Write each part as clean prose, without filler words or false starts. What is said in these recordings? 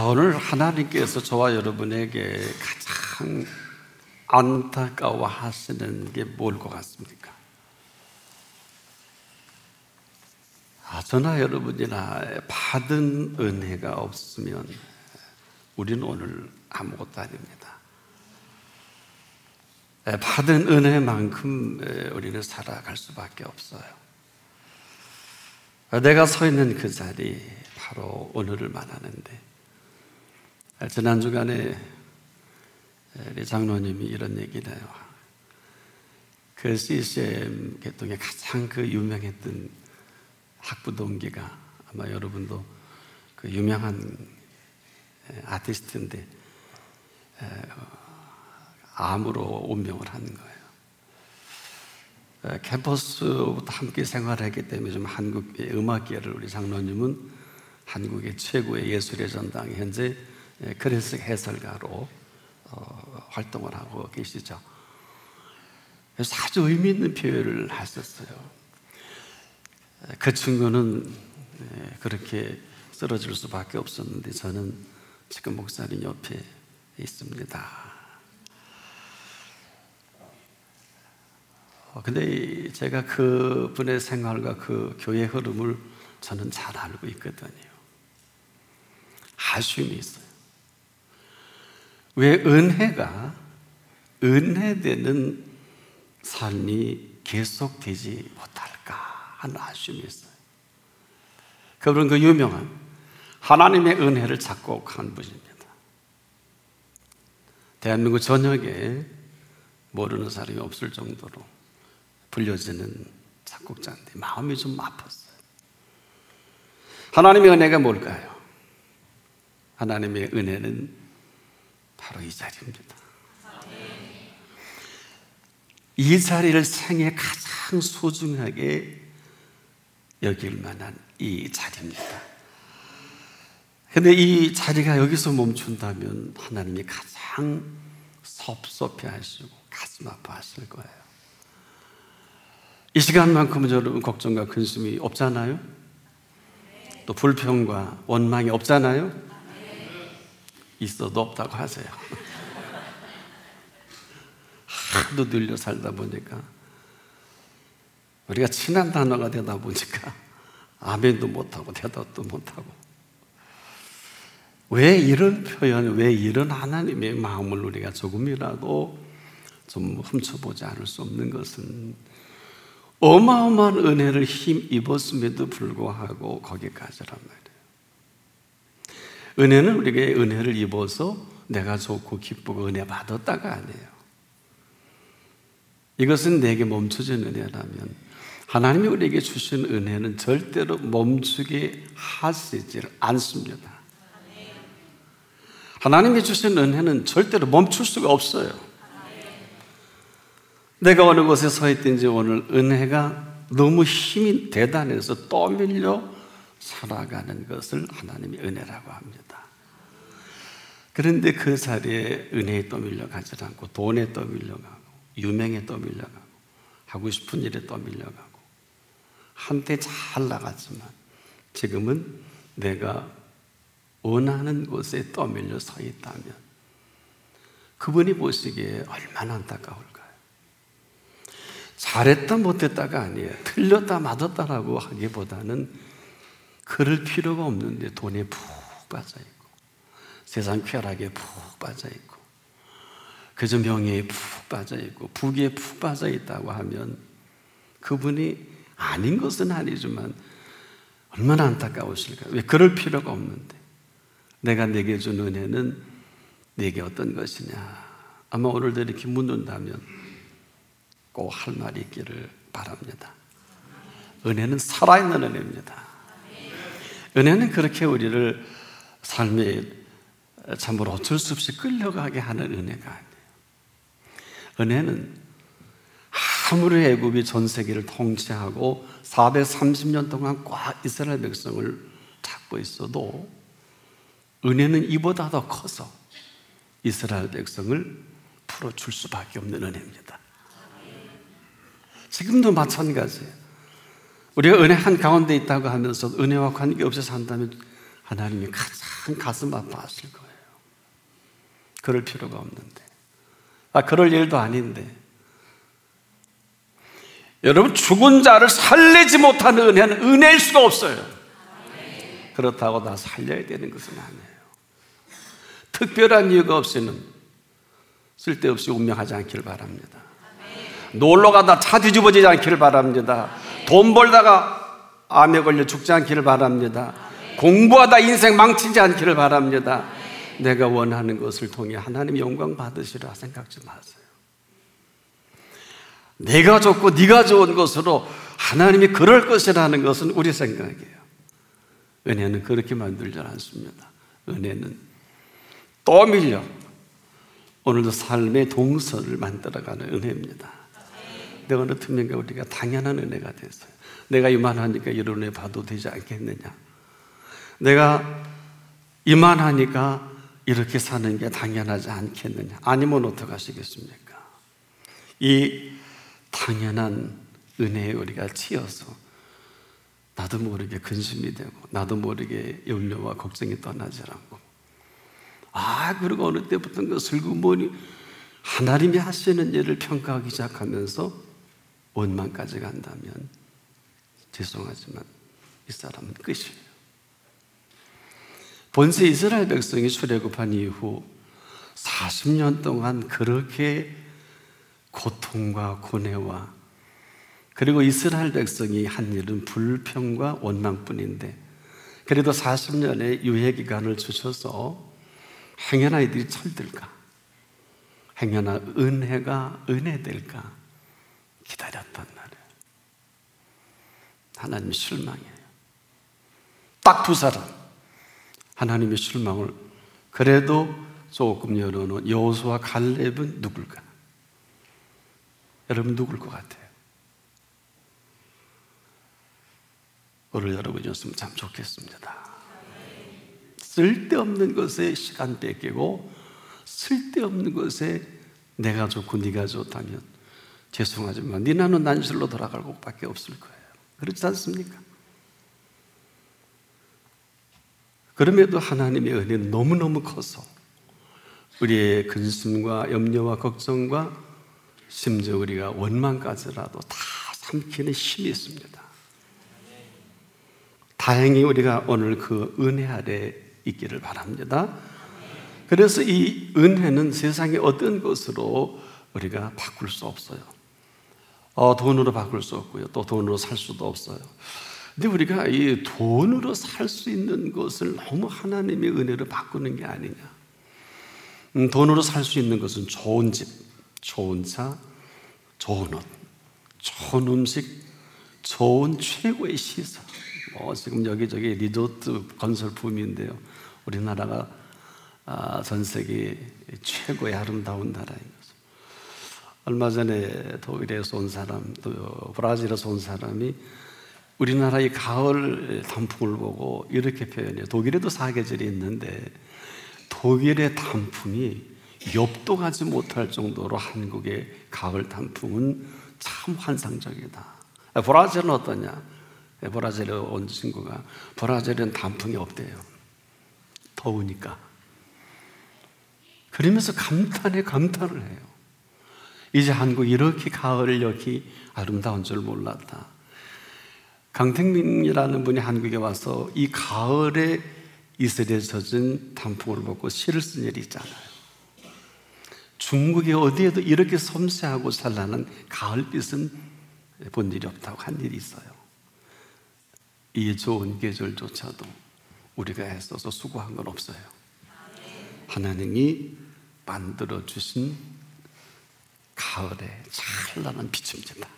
오늘 하나님께서 저와 여러분에게 가장 안타까워 하시는 게 뭘 것 같습니까? 저나 여러분이나 받은 은혜가 없으면 우리는 오늘 아무것도 아닙니다. 받은 은혜만큼 우리는 살아갈 수밖에 없어요. 내가 서 있는 그 자리, 바로 오늘을 말하는데, 지난 주간에 우리 장로님이 이런 얘기를 해요. 그 CCM 계통에 가장 그 유명했던 학부 동기가, 아마 여러분도 그 유명한 아티스트인데 암으로 운명을 한 거예요. 캠퍼스부터 함께 생활했기 때문에 좀 한국의 음악계를, 우리 장로님은 한국의 최고의 예술의 전당, 현재 클래식 해설가로 활동을 하고 계시죠. 그래서 아주 의미 있는 표현을 하셨어요. 그 친구는 그렇게 쓰러질 수밖에 없었는데 저는 지금 목사님 옆에 있습니다. 근데 제가 그 분의 생활과 그 교회 흐름을 저는 잘 알고 있거든요. 아쉬움이 있어요. 왜 은혜가 은혜되는 삶이 계속되지 못할까 하는 아쉬움이 있어요. 그분은 그 유명한 하나님의 은혜를 작곡한 분입니다. 대한민국 전역에 모르는 사람이 없을 정도로 불려지는 작곡자인데 마음이 좀 아팠어요. 하나님의 은혜가 뭘까요? 하나님의 은혜는 바로 이 자리입니다. 이 자리를 생애 가장 소중하게 여길 만한 이 자리입니다. 그런데 이 자리가 여기서 멈춘다면 하나님이 가장 섭섭해 하시고 가슴 아파하실 거예요. 이 시간만큼은 여러분 걱정과 근심이 없잖아요? 또 불평과 원망이 없잖아요? 있어도 없다고 하세요. 하도 늘려 살다 보니까 우리가 친한 단어가 되다 보니까 아멘도 못하고 대답도 못하고, 왜 이런 표현, 왜 이런 하나님의 마음을 우리가 조금이라도 좀 훔쳐보지 않을 수 없는 것은 어마어마한 은혜를 힘입었음에도 불구하고 거기까지란 말이에요. 은혜는 우리에게 은혜를 입어서 내가 좋고 기쁘고 은혜 받았다가 아니에요. 이것은 내게 멈춰진 은혜라면 하나님이 우리에게 주신 은혜는 절대로 멈추게 하시질 않습니다. 하나님이 주신 은혜는 절대로 멈출 수가 없어요. 내가 어느 곳에 서 있든지 오늘 은혜가 너무 힘이 대단해서 떠밀려 살아가는 것을 하나님이 은혜라고 합니다. 그런데 그 자리에 은혜에 떠밀려 가지 않고 돈에 떠밀려 가고 유명에 떠밀려 가고 하고 싶은 일에 떠밀려 가고 한때 잘 나갔지만 지금은 내가 원하는 곳에 떠밀려 서 있다면 그분이 보시기에 얼마나 안타까울까요? 잘했다 못했다가 아니에요. 틀렸다 맞았다라고 하기보다는 그럴 필요가 없는데 돈에 푹 빠져있고 세상 쾌락에 푹 빠져있고 그저 명예에 푹 빠져있고 부귀에 푹 빠져있다고 하면 그분이 아닌 것은 아니지만 얼마나 안타까우실까요? 왜 그럴 필요가 없는데 내가 내게 준 은혜는 내게 어떤 것이냐? 아마 오늘도 이렇게 묻는다면 꼭 할 말이 있기를 바랍니다. 은혜는 살아있는 은혜입니다. 은혜는 그렇게 우리를 삶에 참으로 어쩔 수 없이 끌려가게 하는 은혜가 아니에요. 은혜는 아무리 애굽이 전 세계를 통치하고 430년 동안 꽉 이스라엘 백성을 잡고 있어도 은혜는 이보다 더 커서 이스라엘 백성을 풀어줄 수밖에 없는 은혜입니다. 지금도 마찬가지예요. 우리가 은혜 한가운데 있다고 하면서 은혜와 관계없이 산다면 하나님이 가장 가슴 아파하실 거예요. 그럴 필요가 없는데, 그럴 일도 아닌데, 여러분, 죽은 자를 살리지 못하는 은혜는 은혜일 수가 없어요. 그렇다고 다 살려야 되는 것은 아니에요. 특별한 이유가 없이는 쓸데없이 운명하지 않기를 바랍니다. 놀러 가다 차 뒤집어지지 않기를 바랍니다. 돈 벌다가 암에 걸려 죽지 않기를 바랍니다. 공부하다 인생 망치지 않기를 바랍니다. 내가 원하는 것을 통해 하나님 영광 받으시라 생각지 마세요. 내가 좋고 네가 좋은 것으로 하나님이 그럴 것이라는 것은 우리 생각이에요. 은혜는 그렇게 만들지 않습니다. 은혜는 또 밀려 오늘도 삶의 동서를 만들어가는 은혜입니다. 근데 어느 틈인가 우리가 당연한 은혜가 됐어요. 내가 이만하니까 이런 은혜 봐도 되지 않겠느냐, 내가 이만하니까 이렇게 사는 게 당연하지 않겠느냐, 아니면 어떡하시겠습니까? 이 당연한 은혜에 우리가 치여서 나도 모르게 근심이 되고 나도 모르게 염려와 걱정이 떠나지 않고, 그리고 어느 때부터인가 슬그머니 하나님이 하시는 일을 평가하기 시작하면서 원망까지 간다면 죄송하지만 이 사람은 끝이에요. 본세 이스라엘 백성이 출애굽한 이후 40년 동안 그렇게 고통과 고뇌와, 그리고 이스라엘 백성이 한 일은 불평과 원망뿐인데, 그래도 40년의 유예기간을 주셔서 행여나 이들이 철들까, 행여나 은혜가 은혜될까 기다렸단 말이에요. 하나님 실망이에요. 딱 두 사람, 하나님의 실망을 그래도 조금 열어놓은 여호수아 갈렙은 누굴까? 여러분 누굴 것 같아요? 오늘 여러분이었으면 참 좋겠습니다. 쓸데없는 것에 시간 뺏기고 쓸데없는 것에 내가 좋고 네가 좋다면 죄송하지만 네 나는 난실로 돌아갈 곳밖에 없을 거예요. 그렇지 않습니까? 그럼에도 하나님의 은혜는 너무너무 커서 우리의 근심과 염려와 걱정과 심지어 우리가 원망까지라도 다 삼키는 힘이 있습니다. 다행히 우리가 오늘 그 은혜 아래 있기를 바랍니다. 그래서 이 은혜는 세상의 어떤 것으로 우리가 바꿀 수 없어요. 돈으로 바꿀 수 없고요. 또 돈으로 살 수도 없어요. 근데 우리가 이 돈으로 살 수 있는 것을 너무 하나님의 은혜로 바꾸는 게 아니냐. 돈으로 살 수 있는 것은 좋은 집, 좋은 차, 좋은 옷, 좋은 음식, 좋은 최고의 시설. 지금 여기저기 리조트 건설 붐인데요. 우리나라가 전 세계 최고의 아름다운 나라인 거죠. 얼마 전에 독일에서 온 사람, 또 브라질에서 온 사람이 우리나라의 가을 단풍을 보고 이렇게 표현해요. 독일에도 사계절이 있는데 독일의 단풍이 엽도 가지 못할 정도로 한국의 가을 단풍은 참 환상적이다. 브라질은 어떠냐? 브라질에 온 친구가 브라질은 단풍이 없대요. 더우니까. 그러면서 감탄을 해요. 이제 한국 이렇게 가을을 여기 아름다운 줄 몰랐다. 강택민이라는 분이 한국에 와서 이 가을에 이슬에 젖은 단풍을 보고 시를 쓴 일이 있잖아요. 중국의 어디에도 이렇게 섬세하고 찬란한 가을빛은 본 일이 없다고 한 일이 있어요. 이 좋은 계절조차도 우리가 애써서 수고한 건 없어요. 하나님이 만들어주신 가을의 찬란한 빛입니다.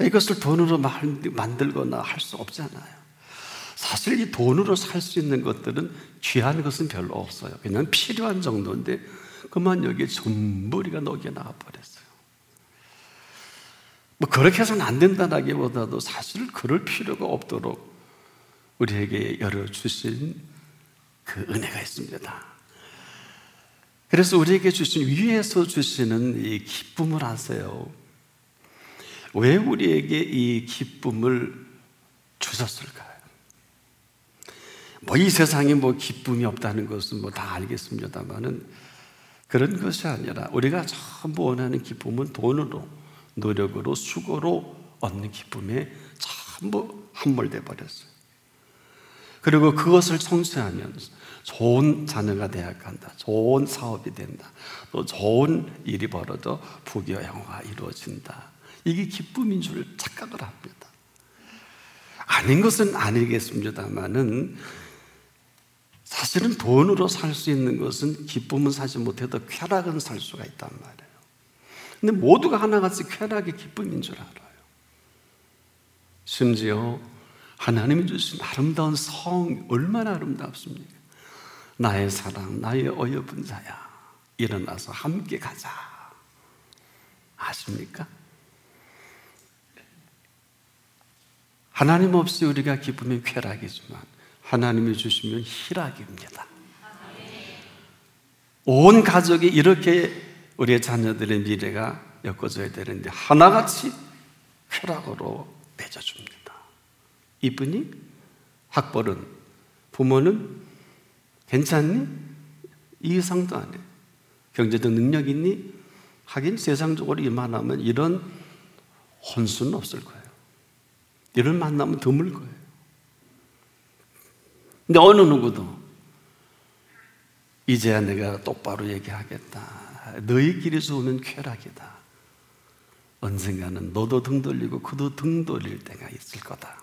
이것을 돈으로 만들거나 할 수 없잖아요. 사실 이 돈으로 살 수 있는 것들은 귀한 것은 별로 없어요. 그냥 필요한 정도인데 그만 여기에 전부 우리가 녹여나가 버렸어요. 그렇게 해서는 안 된다라기보다도 사실 그럴 필요가 없도록 우리에게 열어주신 그 은혜가 있습니다. 그래서 우리에게 주신, 위에서 주시는 이 기쁨을 아세요? 왜 우리에게 이 기쁨을 주셨을까요? 뭐 이 세상에 뭐 기쁨이 없다는 것은 뭐 다 알겠습니다만은 그런 것이 아니라 우리가 전부 원하는 기쁨은 돈으로, 노력으로, 수고로 얻는 기쁨에 전부 함몰돼 버렸어요. 그리고 그것을 성취하면 좋은 자녀가 되어야 한다, 좋은 사업이 된다, 또 좋은 일이 벌어져 부귀와 영화가 이루어진다. 이게 기쁨인 줄 착각을 합니다. 아닌 것은 아니겠습니다만은 사실은 돈으로 살 수 있는 것은 기쁨은 사지 못해도 쾌락은 살 수가 있단 말이에요. 근데 모두가 하나같이 쾌락이 기쁨인 줄 알아요. 심지어 하나님이 주신 아름다운 성 얼마나 아름답습니까? 나의 사랑, 나의 어여쁜 자야, 일어나서 함께 가자. 아십니까? 하나님 없이 우리가 기쁨이 쾌락이지만 하나님이 주시면 희락입니다. 온 가족이 이렇게 우리의 자녀들의 미래가 엮어져야 되는데 하나같이 쾌락으로 맺어줍니다. 이쁘니? 학벌은? 부모는? 괜찮니? 이 이상도 안 해. 경제적 능력 있니? 하긴 세상적으로 이만하면 이런 혼수는 없을 거예요. 이런 만나면 드물 거예요. 근데 어느 누구도 이제야 내가 똑바로 얘기하겠다, 너희 길에서 오는 쾌락이다, 언젠가는 너도 등 돌리고 그도 등 돌릴 때가 있을 거다.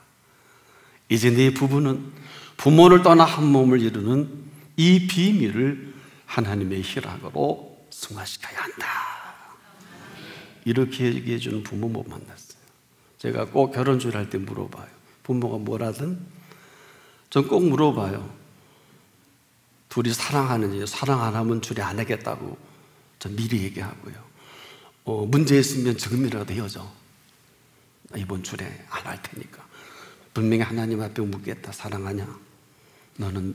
이제 네 부부는 부모를 떠나 한 몸을 이루는 이 비밀을 하나님의 희락으로 승화시켜야 한다. 이렇게 얘기해 주는 부모 못 만났어요. 제가 꼭 결혼주일 할 때 물어봐요. 부모가 뭐라든 전 꼭 물어봐요. 둘이 사랑하는지, 사랑 안 하면 주례 안 하겠다고 전 미리 얘기하고요. 문제 있으면 지금이라도 헤어져. 이번 주례 안 할 테니까. 분명히 하나님 앞에 묻겠다. 사랑하냐? 너는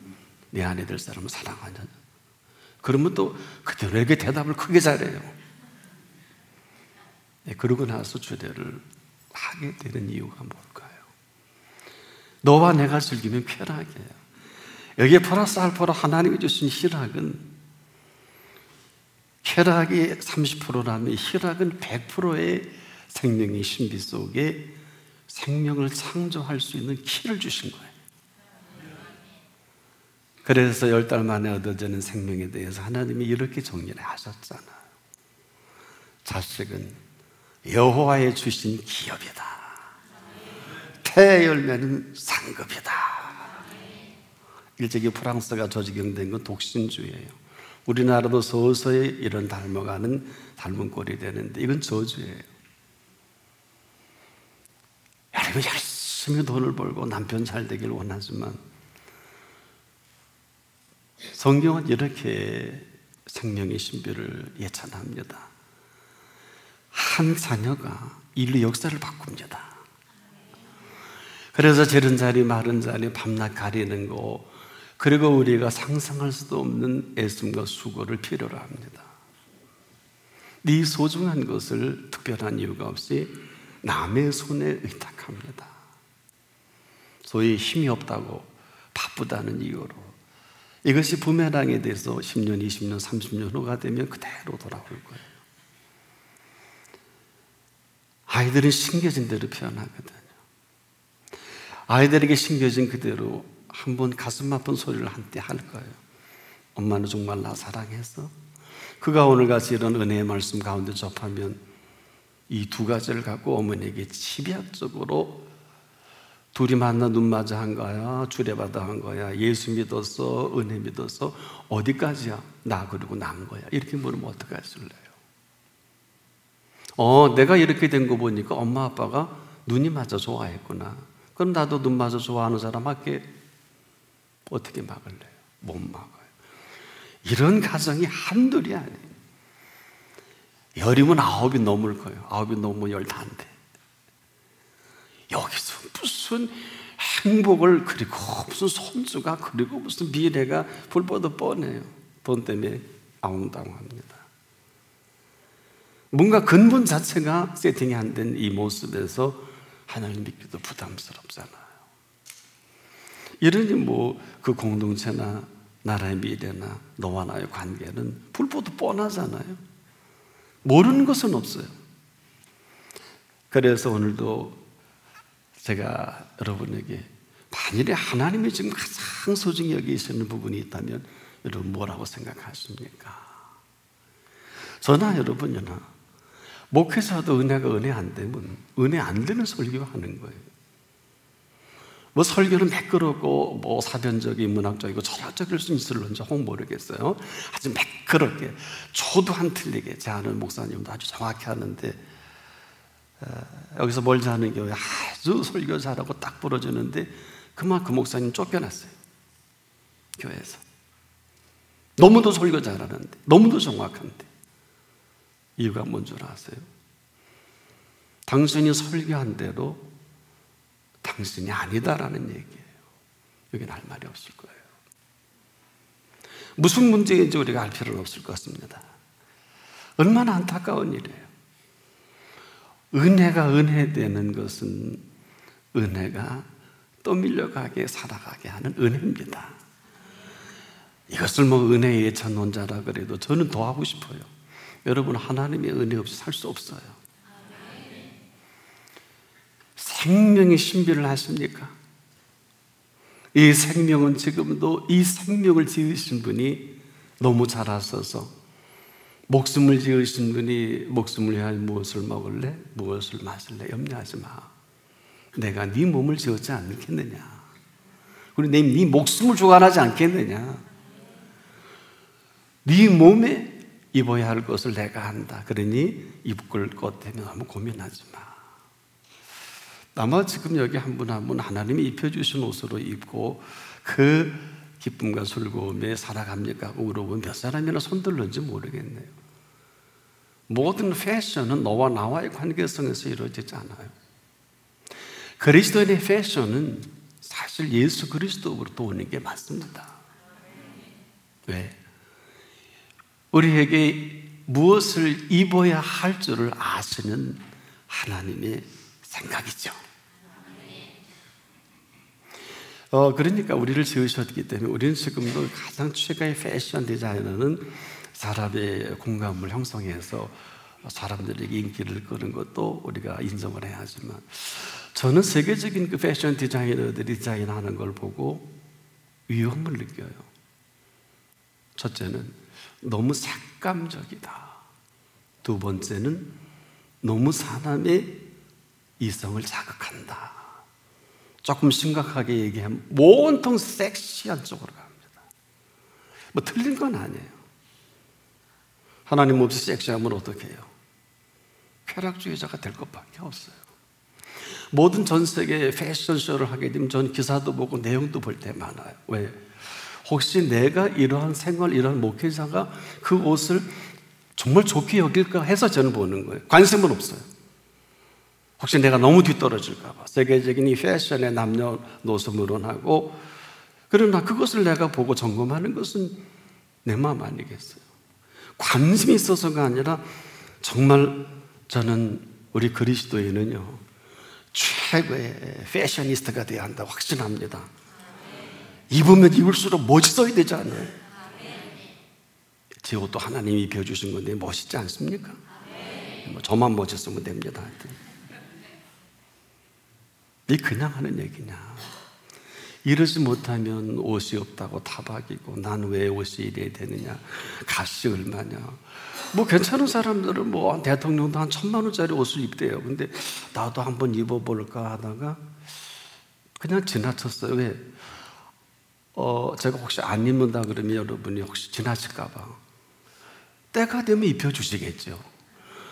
내 안에 들 사람을 사랑하냐? 그러면 또 그들에게 대답을 크게 잘해요. 네, 그러고 나서 주례를 하게 되는 이유가 뭘까요? 너와 내가 즐기면 쾌락이에요. 여기에 플러스 알파로 하나님이 주신 희락은, 쾌락이 30%라면 희락은 100%의 생명의 신비 속에 생명을 창조할 수 있는 키를 주신 거예요. 그래서 10달 만에 얻어지는 생명에 대해서 하나님이 이렇게 정리를 하셨잖아요. 자식은 여호와의 주신 기업이다. 태의 열매는 상급이다. 일찍이 프랑스가 저지경된 건 독신주의예요. 우리나라도 서서히 이런 닮은 꼴이 되는데 이건 저주예요. 여러분 열심히 돈을 벌고 남편 잘 되길 원하지만 성경은 이렇게 생명의 신비를 예찬합니다. 한 자녀가 인류 역사를 바꿉니다. 그래서 제른 자리 마른 자리 밤낮 가리는 거, 그리고 우리가 상상할 수도 없는 애씀과 수고를 필요로 합니다. 네 소중한 것을 특별한 이유가 없이 남의 손에 의탁합니다. 소위 힘이 없다고 바쁘다는 이유로. 이것이 부메랑에 대해서 10년, 20년, 30년 후가 되면 그대로 돌아올 거예요. 아이들은 심겨진 대로 표현하거든요. 아이들에게 심겨진 그대로 한번 가슴 아픈 소리를 한때 할 거예요. 엄마는 정말 나 사랑했어? 그가 오늘같이 이런 은혜의 말씀 가운데 접하면 이 두 가지를 갖고 어머니에게 집약적으로 둘이 만나 눈 맞아 한 거야? 주례받아 한 거야? 예수 믿었어? 은혜 믿었어? 어디까지야? 나 그리고 난 거야? 이렇게 물으면 어떡하실래요? 내가 이렇게 된 거 보니까 엄마 아빠가 눈이 맞아 좋아했구나. 그럼 나도 눈 맞아 좋아하는 사람 할게. 어떻게 막을래요? 못 막아요. 이런 가정이 한둘이 아니에요. 10이면 9이 넘을 거예요. 9이 넘으면 11대. 여기서 무슨 행복을 그리고 무슨 손주가 그리고 무슨 미래가 불보듯 뻔해요. 돈 때문에 아웅다웅합니다. 뭔가 근본 자체가 세팅이 안 된 이 모습에서 하나님 믿기도 부담스럽잖아요. 이러니 뭐 그 공동체나 나라의 미래나 너와 나의 관계는 불보듯 뻔하잖아요. 모르는 것은 없어요. 그래서 오늘도 제가 여러분에게 만일에 하나님이 지금 가장 소중히 여기시는 부분이 있다면 여러분 뭐라고 생각하십니까? 저나 여러분이나 목회자도 은혜가 은혜 안 되면 은혜 안 되는 설교하는 거예요. 뭐 설교는 매끄럽고 뭐 사변적인 문학적이고 철학적일 수 있을런지 혹 모르겠어요. 아주 매끄럽게 저도 안 틀리게 제 아는 목사님도 아주 정확히 하는데 여기서 멀지 않은 교회 아주 설교 잘하고 딱 부러지는데 그만 그 목사님 쫓겨났어요. 교회에서. 너무도 설교 잘하는데 너무도 정확한데 이유가 뭔 줄 아세요? 당신이 설교한 대로 당신이 아니다라는 얘기예요. 여긴 할 말이 없을 거예요. 무슨 문제인지 우리가 알 필요는 없을 것 같습니다. 얼마나 안타까운 일이에요. 은혜가 은혜되는 것은 은혜가 떠밀려가게 살아가게 하는 은혜입니다. 이것을 뭐 은혜의 예찬론자라 그래도 저는 더 하고 싶어요. 여러분, 하나님의 은혜 없이 살 수 없어요. 생명의 신비를 아십니까? 이 생명은 지금도 이 생명을 지으신 분이 너무 잘 아셔서 목숨을 지으신 분이 목숨을 위하여 무엇을 먹을래? 무엇을 마실래? 염려하지 마. 내가 네 몸을 지었지 않겠느냐? 그리고 네 목숨을 주관하지 않겠느냐? 네 몸에 입어야 할 것을 내가 한다. 그러니 입을 것 때문에 너무 고민하지 마. 아마 지금 여기 한 분 한 분 하나님이 입혀주신 옷으로 입고 그 기쁨과 즐거움에 살아갑니까? 하고 물어보면 몇 사람이나 손들는지 모르겠네요. 모든 패션은 너와 나와의 관계성에서 이루어지지 않아요. 그리스도인의 패션은 사실 예수 그리스도로부터 오는 게 맞습니다. 왜? 우리에게 무엇을 입어야 할 줄을 아시는 하나님의 생각이죠. 그러니까 우리를 지으셨기 때문에 우리는 지금도 가장 최고의 패션 디자이너는 사람의 공감을 형성해서 사람들에게 인기를 끄는 것도 우리가 인정을 해야 하지만 저는 세계적인 그 패션 디자이너들이 디자인하는 걸 보고 위험을 느껴요. 첫째는 너무 색감적이다. 두 번째는 너무 사람의 이성을 자극한다. 조금 심각하게 얘기하면 온통 섹시한 쪽으로 갑니다. 뭐 틀린 건 아니에요. 하나님 없이 섹시하면 어떻게 해요? 쾌락주의자가 될 것밖에 없어요. 모든 전 세계 패션쇼를 하게 되면 전 기사도 보고 내용도 볼 때 많아요. 왜? 혹시 내가 이러한 생활, 이러한 목회자가 그 옷을 정말 좋게 여길까 해서 저는 보는 거예요. 관심은 없어요. 혹시 내가 너무 뒤떨어질까 봐. 세계적인 이 패션의 남녀노소물은 하고 그러나 그것을 내가 보고 점검하는 것은 내 마음 아니겠어요? 관심이 있어서가 아니라 정말 저는 우리 그리스도인은요 최고의 패셔니스트가 되어야 한다고 확신합니다. 입으면 입을수록 멋있어야 되지 않아요? 제 옷도 하나님이 입혀주신 건데 멋있지 않습니까? 뭐 저만 멋있으면 됩니다. 하여튼. 이 그냥 하는 얘기냐? 이러지 못하면 옷이 없다고 타박이고 난 왜 옷이 이래야 되느냐? 값이 얼마냐? 뭐 괜찮은 사람들은 뭐 대통령도 한 1,000만 원짜리 옷을 입대요. 근데 나도 한번 입어볼까 하다가 그냥 지나쳤어요. 왜? 제가 혹시 안 입는다 그러면 여러분이 혹시 지나칠까 봐 때가 되면 입혀주시겠죠.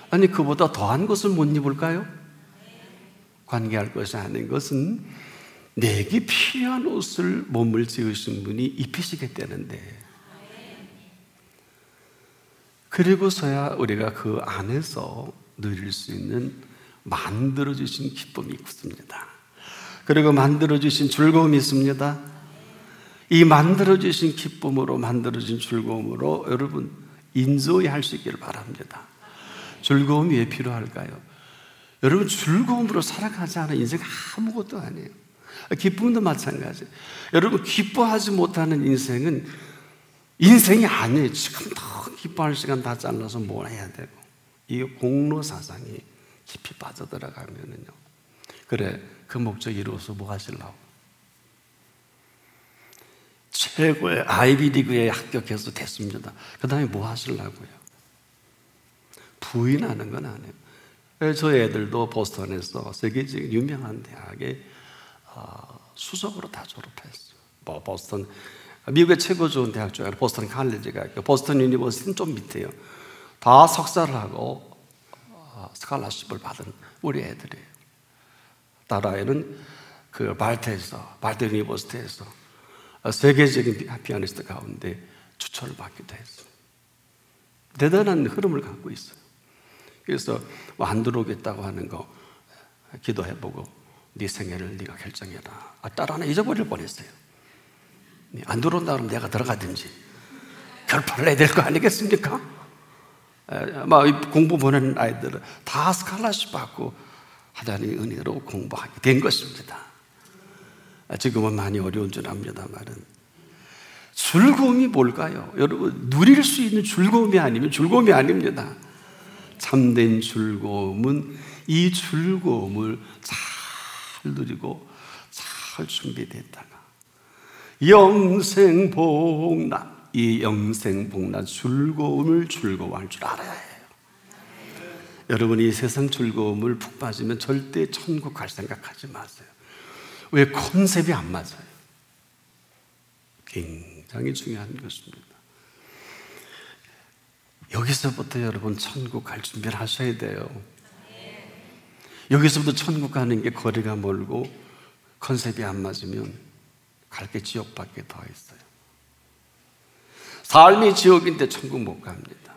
아니 그보다 더한 것을 못 입을까요? 관계할 것이 아닌 것은 내게 필요한 옷을 몸을 지으신 분이 입히시겠다는데 그리고서야 우리가 그 안에서 누릴 수 있는 만들어주신 기쁨이 있습니다. 그리고 만들어주신 즐거움이 있습니다. 이 만들어주신 기쁨으로 만들어진 즐거움으로 여러분 인조할 수 있기를 바랍니다. 즐거움이 왜 필요할까요? 여러분 즐거움으로 살아가지 않은 인생 아무것도 아니에요. 기쁨도 마찬가지예요. 여러분, 기뻐하지 못하는 인생은 인생이 아니에요. 지금 더 기뻐할 시간 다 잘라서 뭘 해야 되고, 이 공로 사상이 깊이 빠져들어가면은요, 그래, 그 목적 이루어서 뭐 하시려고? 최고의 아이비리그에 합격해서 됐습니다. 그 다음에 뭐 하시려고요? 부인하는 건 아니에요. 저희 애들도 보스턴에서 세계적인 유명한 대학에 수석으로 다 졸업했어요. 뭐 보스턴, 미국의 최고 좋은 대학 중에 보스턴 칼리지가 있고, 보스턴 유니버시티는 좀 밑에요. 다 석사를 하고 스칼라십을 받은 우리 애들이에요. 딸아이는 그 발테 유니버시티에서 세계적인 피아니스트 가운데 추천을 받기도 했어요. 대단한 흐름을 갖고 있어요. 그래서 안 들어오겠다고 하는 거 기도해보고 네 생애를 네가 결정해라. 딸 하나 잊어버릴 뻔했어요. 안 들어온다 그러면 내가 들어가든지 결판을 내야 될 거 아니겠습니까? 공부 보내는 아이들은 다 스칼라십 받고 하나님의 은혜로 공부하게 된 것입니다. 지금은 많이 어려운 줄 압니다만은 즐거움이 뭘까요? 여러분, 누릴 수 있는 즐거움이 아니면 즐거움이 아닙니다. 참된 즐거움은 이 즐거움을 잘 누리고 잘 준비됐다가 영생복락, 이 영생복락 즐거움을 즐거워할 줄 알아야 해요. 여러분이 이 세상 즐거움을 푹 빠지면 절대 천국 갈 생각하지 마세요. 왜? 컨셉이 안 맞아요. 굉장히 중요한 것입니다. 여기서부터 여러분 천국 갈 준비를 하셔야 돼요. 여기서부터 천국 가는 게 거리가 멀고 컨셉이 안 맞으면 갈 게 지옥밖에 더 있어요. 삶이 지옥인데 천국 못 갑니다.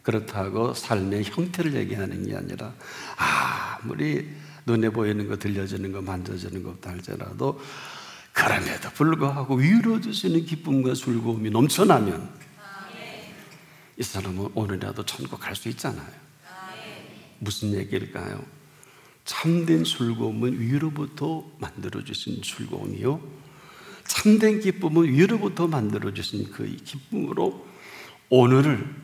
그렇다고 삶의 형태를 얘기하는 게 아니라 아무리 눈에 보이는 거, 들려지는 거, 만져지는 것도 할지라도 그럼에도 불구하고 위로 주시는 기쁨과 즐거움이 넘쳐나면 이 사람은 오늘이라도 천국 갈 수 있잖아요. 무슨 얘기일까요? 참된 즐거움은 위로부터 만들어주신 즐거움이요, 참된 기쁨은 위로부터 만들어주신 그 기쁨으로 오늘을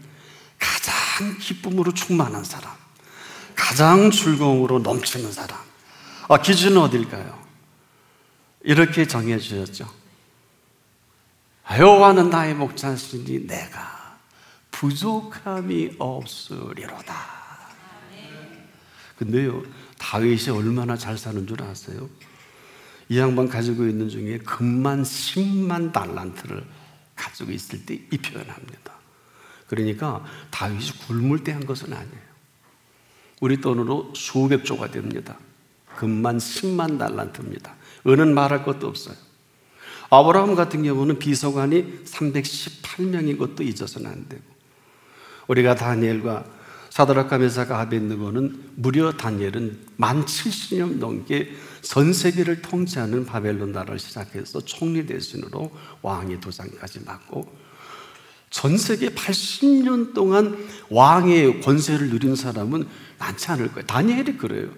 가장 기쁨으로 충만한 사람, 가장 즐거움으로 넘치는 사람, 기준은 어딜까요? 이렇게 정해 주셨죠. 여호와는 나의 목자시니 내가 부족함이 없으리로다. 근데요, 다윗이 얼마나 잘 사는 줄 아세요? 이 양반 가지고 있는 중에 금만 10만 달란트를 가지고 있을 때 이 표현합니다. 그러니까 다윗이 굶을 때 한 것은 아니에요. 우리 돈으로 수백 조가 됩니다. 금만 10만 달란트입니다. 은은 말할 것도 없어요. 아브라함 같은 경우는 비서관이 318명인 것도 잊어서는 안 되고, 우리가 다니엘과 사드락과 메사가 아벳느고는 무려 다니엘은 만 70년 넘게 전 세계를 통치하는 바벨론 나라를 시작해서 총리 대신으로 왕의 도장까지 맡고 전 세계 80년 동안 왕의 권세를 누린 사람은 많지 않을 거예요. 다니엘이 그래요.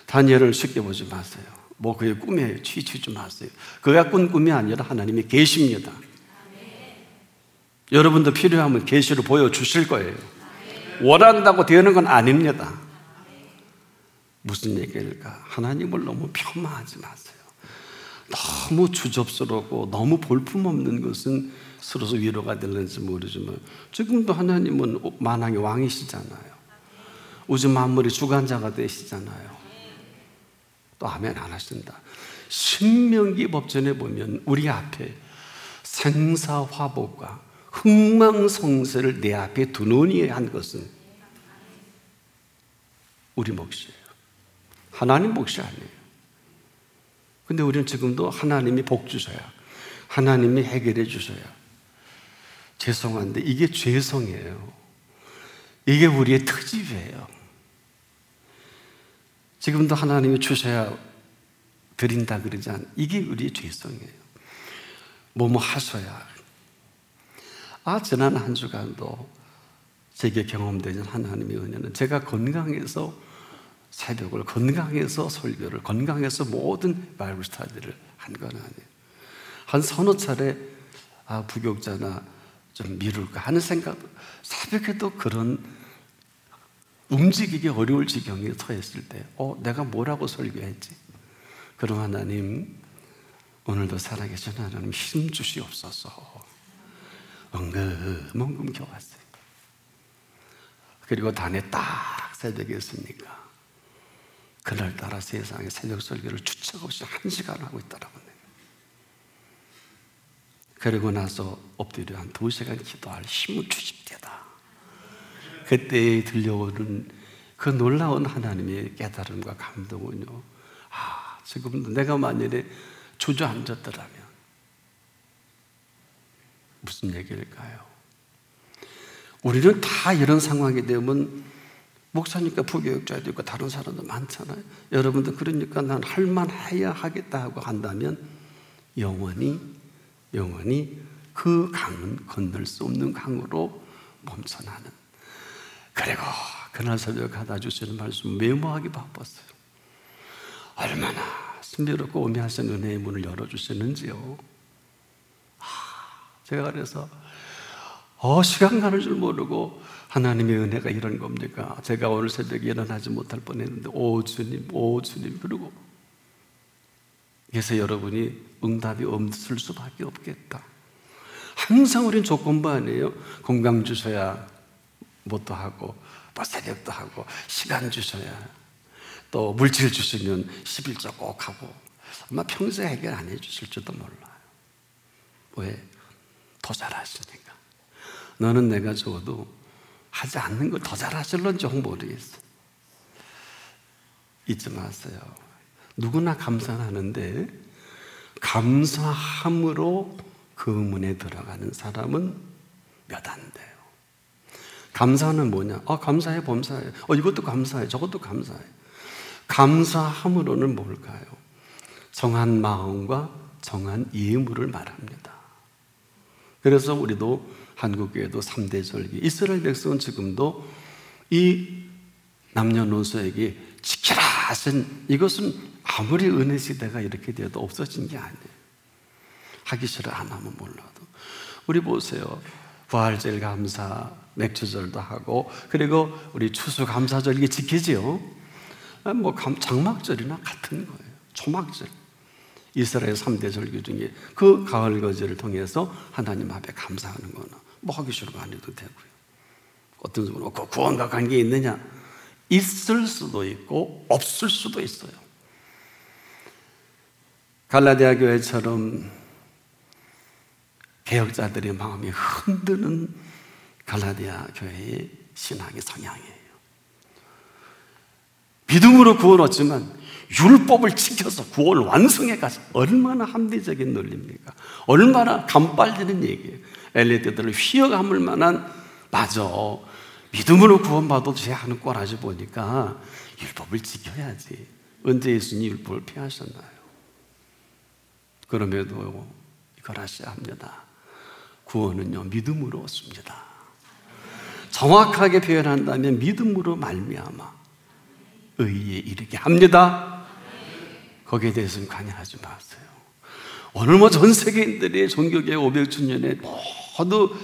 다니엘을 쉽게 보지 마세요. 뭐 그의 꿈에 치우치지 마세요. 그가 꾼 꿈이 아니라 하나님의 계시입니다. 여러분도 필요하면 계시를 보여주실 거예요. 원한다고 되는 건 아닙니다. 무슨 얘기일까? 하나님을 너무 폄하하지 마세요. 너무 주접스럽고 너무 볼품없는 것은 서로서 위로가 될는지 모르지만 지금도 하나님은 만왕의 왕이시잖아요. 우주 만물의 주관자가 되시잖아요. 또 아멘 안 하신다. 신명기 법전에 보면 우리 앞에 생사화복과 흥망성쇠를 내 앞에 두노니 한 것은 우리 몫이에요. 하나님 몫이 아니에요. 근데 우리는 지금도 하나님이 복 주셔야, 하나님이 해결해 주셔야. 죄송한데 이게 죄성이에요. 이게 우리의 특집이에요. 지금도 하나님이 주셔야 드린다 그러지 않아요. 이게 우리의 죄성이에요. 뭐뭐 하셔야. 지난 한 주간도 제게 경험되는 하나님의 은혜는 제가 건강해서 새벽을 건강해서 설교를, 건강해서 모든 바이블 스터디를 한 건 아니에요. 한 서너 차례 부교육자나 좀 미룰까 하는 생각, 새벽에도 그런 움직이기 어려울 지경에 처했을 때 내가 뭐라고 설교했지? 그럼 하나님, 오늘도 살아계신 하나님 힘 주시옵소서. 엉금엉금 겨웠어요. 그리고 단에 딱 새벽에 있으니까 그날따라 세상에 새벽 설교를 주책 없이 1시간 하고 있더라고요. 그리고 나서 엎드려 한 2시간 기도할 힘을 주십대다. 그때 들려오는 그 놀라운 하나님의 깨달음과 감동은요, 지금도 내가 만일에 주저앉았더라면 무슨 얘기일까요? 우리는 다 이런 상황이 되면 목사니까 부교육자도 있고 다른 사람도 많잖아요. 여러분도 그러니까 난 할만해야 하겠다 하고 한다면 영원히 그 강은 건널 수 없는 강으로 멈춰나는. 그리고 그날 새벽 가다 주시는 말씀 메모하기 바빴어요. 얼마나 신비롭고 오묘하신 은혜의 문을 열어주시는지요. 제가 그래서 시간 가는 줄 모르고 하나님의 은혜가 이런 겁니까? 제가 오늘 새벽에 일어나지 못할 뻔했는데 오 주님 그러고 그래서 여러분이 응답이 없을 수밖에 없겠다. 항상 우린 조건부 아니에요. 건강 주셔야 뭣도 하고 새벽도 하고 시간 주셔야 또 물질 주시면 11조 꼭 하고 아마 평소에 해결 안 해주실지도 몰라요. 왜? 더 잘하시니까. 너는 내가 적어도 하지 않는 걸 더 잘하실런지 모르겠어. 잊지 마세요. 누구나 감사하는데 감사함으로 그 문에 들어가는 사람은 몇 안 돼요. 감사는 뭐냐? 감사해, 범사해. 이것도 감사해, 저것도 감사해. 감사함으로는 뭘까요? 정한 마음과 정한 예물을 말합니다. 그래서 우리도 한국교회도 3대 절기, 이스라엘 백성은 지금도 이 남녀노소에게 지키라 하신 이것은 아무리 은혜 시대가 이렇게 되어도 없어진 게 아니에요. 하기 싫어 안 하면 몰라도. 우리 보세요. 부활절 감사, 맥주절도 하고, 그리고 우리 추수감사절 이게 지키지요. 장막절이나 같은 거예요. 초막절. 이스라엘 3대 절기 중에 그 가을 거제를 통해서 하나님 앞에 감사하는 거는 하기 싫으면 안 해도 되고요. 어떤 분은 그 구원과 관계 있느냐? 있을 수도 있고 없을 수도 있어요. 갈라디아 교회처럼 개혁자들의 마음이 흔드는 갈라디아 교회의 신앙의 성향이에요. 믿음으로 구원 얻지만 율법을 지켜서 구원을 완성해 가서 얼마나 합리적인 논리입니까? 얼마나 감빨리는 얘기예요. 엘리트들을 휘어감을 만한, 맞아, 믿음으로 구원받아도 제 하는 꼴하지 보니까 율법을 지켜야지. 언제 예수님이 율법을 폐하셨나요? 그럼에도 이걸 하셔야 합니다. 구원은요, 믿음으로 얻습니다. 정확하게 표현한다면 믿음으로 말미암아 의에 이르게 합니다. 거기에 대해서는 관여하지 마세요. 오늘 전 세계인들이 종교개혁 500주년에 모두,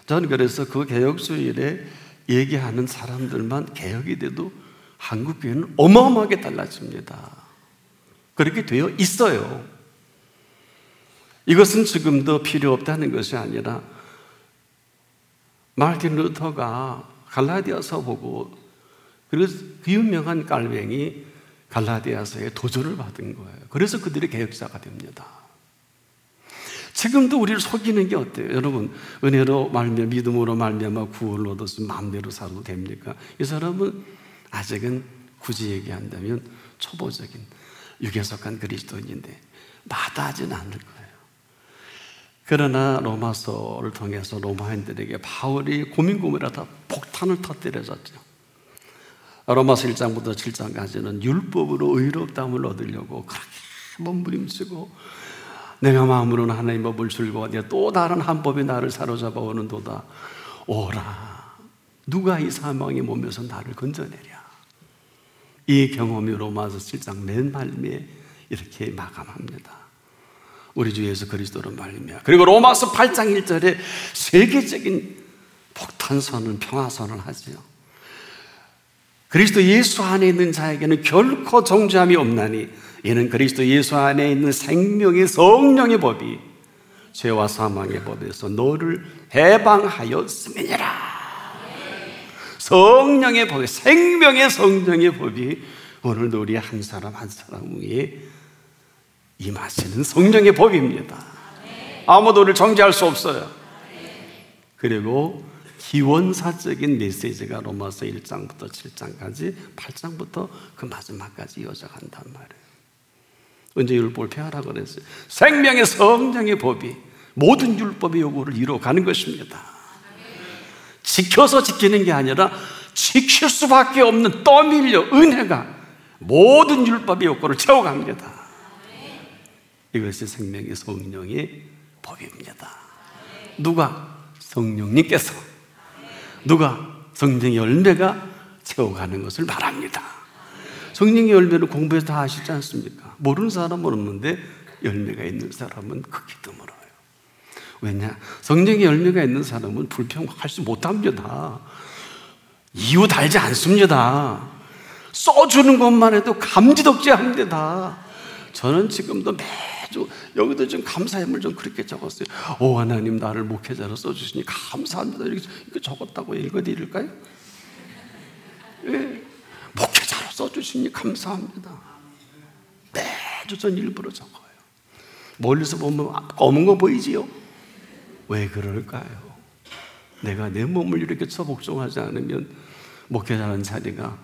저는 그래서 그 개혁주일에 얘기하는 사람들만 개혁이 돼도 한국교회는 어마어마하게 달라집니다. 그렇게 되어 있어요. 이것은 지금도 필요 없다는 것이 아니라 마르틴 루터가 갈라디아서 보고, 그리고 그 유명한 깔뱅이 갈라디아서에 도전을 받은 거예요. 그래서 그들이 개혁자가 됩니다. 지금도 우리를 속이는 게 어때요? 여러분, 은혜로 말미암아 믿음으로 말미암아 구원을 얻었으면 마음대로 살아도 됩니까? 이 사람은 아직은 굳이 얘기한다면 초보적인 육에 속한 그리스도인인데 마다하지는 않을 거예요. 그러나 로마서를 통해서 로마인들에게 바울이 고민고민하다 폭탄을 터뜨려졌죠. 로마서 1장부터 7장까지는 율법으로 의롭다함을 얻으려고 그렇게 몸부림치고, 내가 마음으로는 하나님의 법을 즐거워하되 또 다른 한 법이 나를 사로잡아 오는도다. 오라, 누가 이 사망의 몸에서 나를 건져내랴. 이 경험이 로마서 7장 맨 말미에 이렇게 마감합니다. 우리 주 예수 그리스도로 말미암아. 그리고 로마서 8장 1절에 세계적인 폭탄선언, 평화선언을 하지요. 그리스도 예수 안에 있는 자에게는 결코 정죄함이 없나니 이는 그리스도 예수 안에 있는 생명의 성령의 법이 죄와 사망의 법에서 너를 해방하였음이니라. 성령의 법, 생명의 성령의 법이 오늘도 우리 한 사람 한 사람 위에 임하시는 성령의 법입니다. 아무도 우리를 정죄할 수 없어요. 그리고 기원사적인 메시지가 로마서 1장부터 7장까지 8장부터 그 마지막까지 이어져 간단 말이에요. 언제 율법을 폐하라 그랬어요? 생명의 성령의 법이 모든 율법의 요구를 이루어가는 것입니다. 지켜서 지키는 게 아니라 지킬 수밖에 없는 떠밀려 은혜가 모든 율법의 요구를 채워갑니다. 이것이 생명의 성령의 법입니다. 누가? 성령님께서. 누가? 성령의 열매가 채워가는 것을 말합니다. 성령의 열매를 공부해서 다 아시지 않습니까? 모르는 사람은 없는데 열매가 있는 사람은 극히 드물어요. 왜냐? 성령의 열매가 있는 사람은 불평할지 못합니다. 이유 달지 않습니다. 써주는 것만 해도 감지덕지 합니다. 저는 지금도 매주 여기도 좀 감사함을 좀 그렇게 적었어요. 오 하나님, 나를 목회자로 써주시니 감사합니다. 이렇게 적었다고 읽어드릴까요? 예, 목회자로 써주시니 감사합니다. 매주 전 일부러 적어요. 멀리서 보면 검은 거 보이지요? 왜 그럴까요? 내가 내 몸을 이렇게 복종하지 않으면 목회자라는 자리가